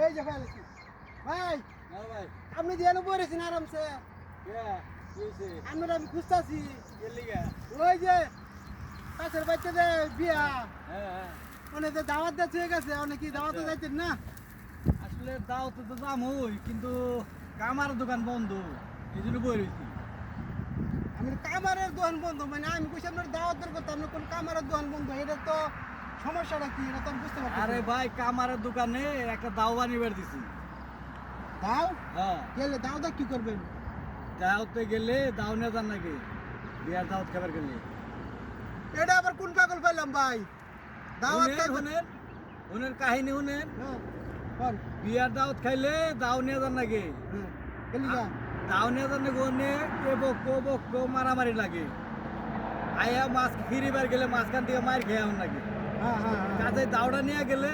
এই যে ফেলেছি ভাই। ভাই আপনি দিয়ে বলেছেন আরামসে। আমি খুঁজতেছি ওই যে কাছের বাচ্চাদের বিয়া অনেক দাওয়াত দিয়ে গেছে, অনেকে দাওয়াতে যাইতেন না। আসলে দাওয়াতে তো দাম হই, কিন্তু কামার দোকান বন্ধ, এই জন্য বই রয়েছি। আমি কামারের দোকান বন্ধ মানে আমি কইছি আপনার দাওয়াতের কথা, আপনি কোন কামারের দোকান বন্ধ? এটা তো সমস্যাটা কি এটা তো আমি বুঝতে পারছি। আরে ভাই, কামারের দোকানে একটা দাও বানিয়ে দিছি। দাও হ্যাঁ, গেলে দাওটা কি করবেন? দাওতে গেলে দাও নিয়ে যান নাকি? বিয়ার দাওয়াত খাবার গেলে এটা আবার কোন পাগল পাইলাম ভাই? দাওয়াত শুনেন শুনেন কাহিনী শুনেন। বল। বিয়ার দাওয়াত খাইলে দাও নিয়ে যান নাকি? গেলি যা দাও নিয়ে যান নাকি? ওনে এ বক্ক মারামারি লাগে। আয়া মাছ ফিরিবার গেলে মাঝখান থেকে মার খেয়ে আউন নাকি? কাজে দাওড়া নিয়ে গেলে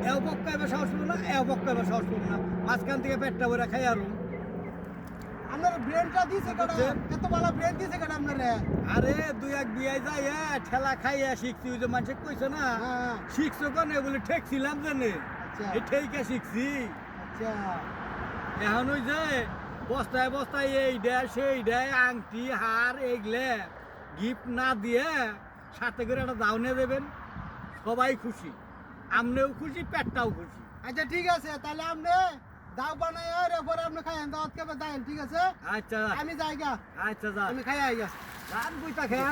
এও বক্কা এবার সাহস পাবো না, এও বক্কা এবার সাহস পাবো না, মাঝখান থেকে পেটটা ভরে খাই আর আপনার ব্রেনটা দিছে কেডা? এত ভালো ব্রেন দিছে কেডা আপনারে? আরে দুই এক বিয়াই যাই ঠেলা খাইয়া শিখছি। ওই যে মানুষে কইছে না শিখছো কনে বলে ঠেকছিলাম জানে, এই ঠেইকা শিখছি। আচ্ছা এখন ওই যে বস্তায় বস্তায় এই দেয় সেই দেয় আংটি হার এইগুলো গিফট না দিয়ে সাথে করে একটা দাও নিয়ে দেবেন, সবাই খুশি, আমনেও খুশি, পেটটাও খুশি। আচ্ছা ঠিক আছে, তাহলে আপনি দাও বানাই আর পরে আপনি খাইয়েন, দাওয়াত খাবে যাইন, ঠিক আছে? আচ্ছা আমি যাই গা, আচ্ছা, যা আমি খাই আই গা। গান বইটা খেয়ে